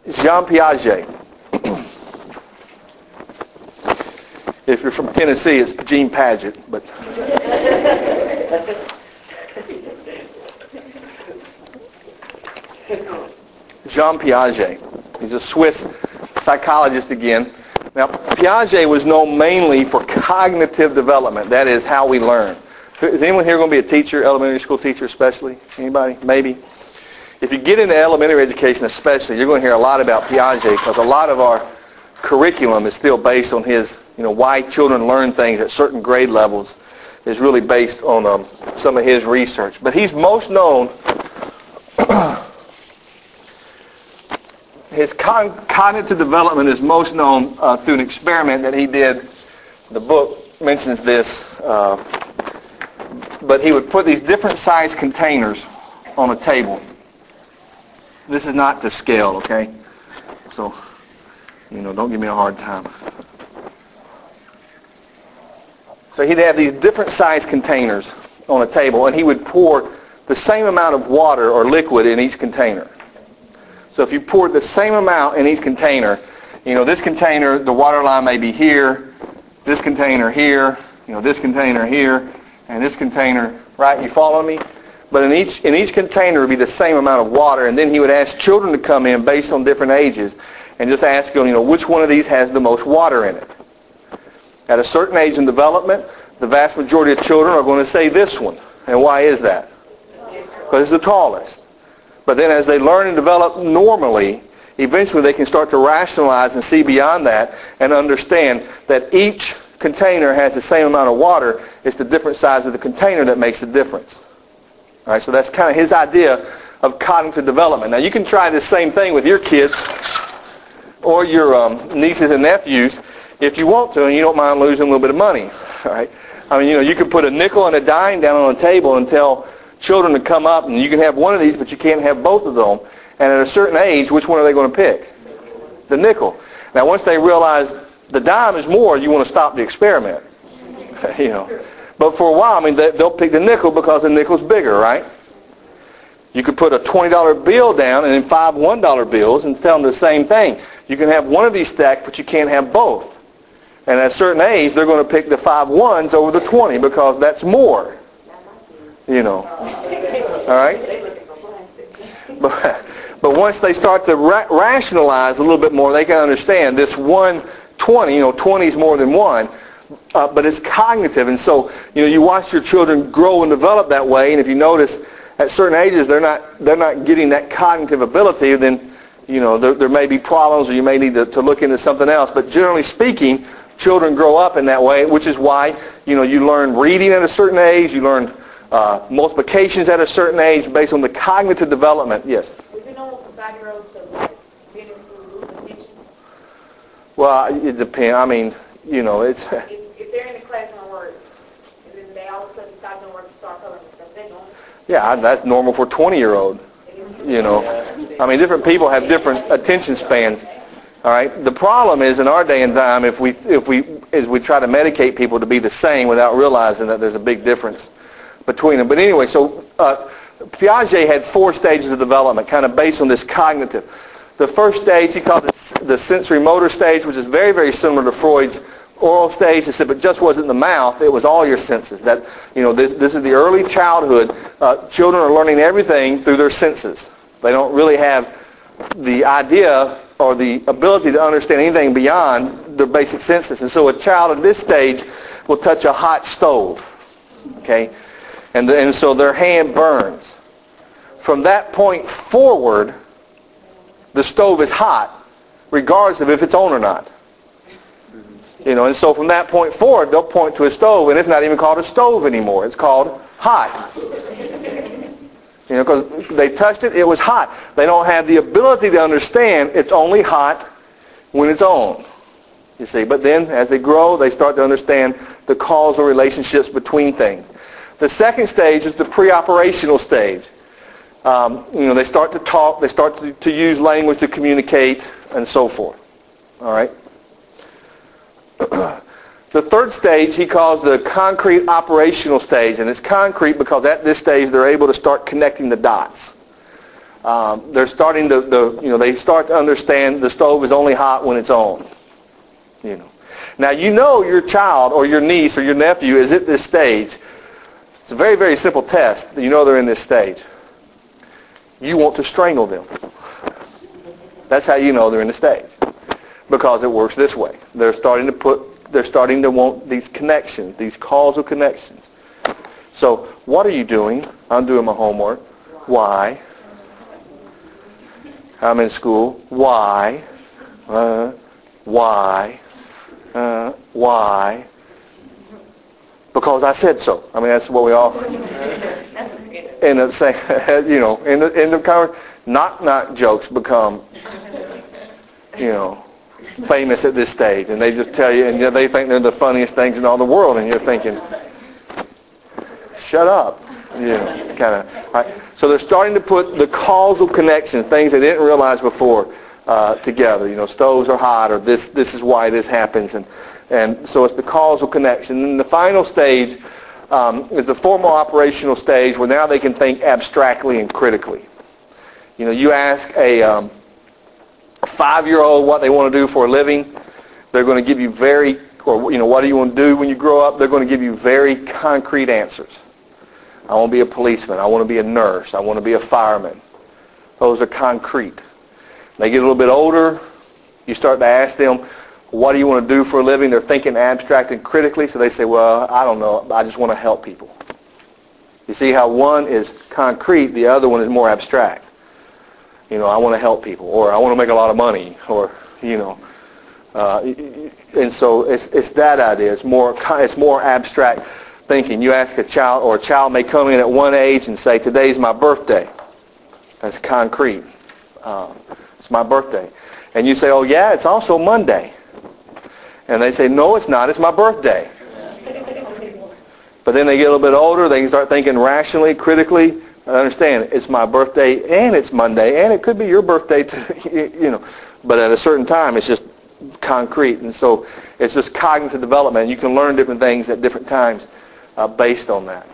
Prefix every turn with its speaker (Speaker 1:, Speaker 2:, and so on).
Speaker 1: Jean Piaget. If you're from Tennessee, it's Jean Paget, but Jean Piaget. He's a Swiss psychologist again. Now, Piaget was known mainly for cognitive development. That is how we learn. Is anyone here going to be a teacher, elementary school teacher especially? Anybody? Maybe? If you get into elementary education especially, you're going to hear a lot about Piaget because a lot of our curriculum is still based on his, why children learn things at certain grade levels is really based on some of his research. But he's most known, his cognitive development is most known through an experiment that he did. The book mentions this, but he would put these different size containers on a table. This is not to scale, okay? So, don't give me a hard time. So he'd have these different size containers on a table, and he would pour the same amount of water or liquid in each container. So if you poured the same amount in each container, this container, the water line may be here, this container here, this container here, and this container, right? You follow me? But in each container would be the same amount of water, and then he would ask children to come in based on different ages and just ask them, which one of these has the most water in it. At a certain age in development, the vast majority of children are going to say this one. And why is that? Because it's the tallest. But then as they learn and develop normally, eventually they can start to rationalize and see beyond that and understand that each container has the same amount of water. It's the different size of the container that makes the difference. All right, so that's kind of his idea of cognitive development. Now you can try the same thing with your kids or your nieces and nephews if you want to, and you don't mind losing a little bit of money. All right, you could put a nickel and a dime down on a table and tell children to come up, and you can have one of these, but you can't have both of them. And at a certain age, which one are they going to pick? The nickel. Now, once they realize the dime is more, you want to stop the experiment. But for a while, they'll pick the nickel because the nickel's bigger, right? You could put a $20 bill down and then 5 $1 bills and tell them the same thing. You can have one of these stacked, but you can't have both. And at a certain age, they're going to pick the 5 1s over the 20 because that's more. All right? But once they start to rationalize a little bit more, they can understand this 1 20, 20 is more than 1. But it's cognitive, and so you watch your children grow and develop that way. And if you notice, at certain ages they're not getting that cognitive ability, then there may be problems, or you may need to look into something else. But generally speaking, children grow up in that way, which is why you learn reading at a certain age, you learn multiplications at a certain age based on the cognitive development. Yes.
Speaker 2: Is it normal for 5-year-olds to be in school lose attention?
Speaker 1: Well, it depends. It's.
Speaker 2: If they're in the class on work, and then they all of a sudden stop doing work and start coloring and stuff, they're normal.
Speaker 1: Yeah, that's normal for a 20-year-old. Different people have different attention spans. All right. The problem is in our day and time, if we try to medicate people to be the same without realizing that there's a big difference between them. But anyway, so Piaget had 4 stages of development, kind of based on this cognitive. The first stage he called the sensorimotor stage, which is very, very similar to Freud's oral stage, except it just wasn't the mouth, it was all your senses. That this is the early childhood. Children are learning everything through their senses. They don't really have the idea or the ability to understand anything beyond their basic senses. And so a child at this stage will touch a hot stove, okay? And so their hand burns. From that point forward, the stove is hot, regardless of if it's on or not. And so from that point forward, they'll point to a stove, and it's not even called a stove anymore. It's called hot. Because they touched it, it was hot. They don't have the ability to understand it's only hot when it's on. You see, but then as they grow, they start to understand the causal relationships between things. The second stage is the pre-operational stage. They start to talk, they start to use language to communicate, and so forth. All right. The third stage he calls the concrete operational stage, and it's concrete because at this stage they're able to start connecting the dots. They're starting to, they start to understand the stove is only hot when it's on. Now your child or your niece or your nephew is at this stage. It's a very, very simple test. They're in this stage. You want to strangle them. That's how you know they're in the stage. Because it works this way. They're starting to want these connections, these causal connections. So, what are you doing? I'm doing my homework. Why? I'm in school. Why? Why? Why? Because I said so. I mean, that's what we all end up saying. In the knock jokes become, famous at this stage, and they just tell you, and they think they're the funniest things in all the world, and you're thinking, shut up, kind of. Right? So they're starting to put the causal connections, things they didn't realize before, together. Stoves are hot, or this is why this happens, and so it's the causal connection. And the final stage is the formal operational stage, where now they can think abstractly and critically. You ask a 5-year-old what they want to do for a living, they're going to give you what do you want to do when you grow up? They're going to give you very concrete answers. I want to be a policeman. I want to be a nurse. I want to be a fireman. Those are concrete. They get a little bit older, you start to ask them, what do you want to do for a living? They're thinking abstract and critically, so they say, well, I don't know. I just want to help people. You see how one is concrete, the other one is more abstract. I want to help people, or I want to make a lot of money, or, and so it's that idea. It's more abstract thinking. You ask a child, or a child may come in at one age and say, today's my birthday. That's concrete. It's my birthday. And you say, oh yeah, it's also Monday. And they say, no, it's not. It's my birthday. But then they get a little bit older. They can start thinking rationally, critically. I understand it's my birthday and it's Monday, and it could be your birthday too, But at a certain time, it's just concrete. And so it's just cognitive development. You can learn different things at different times based on that.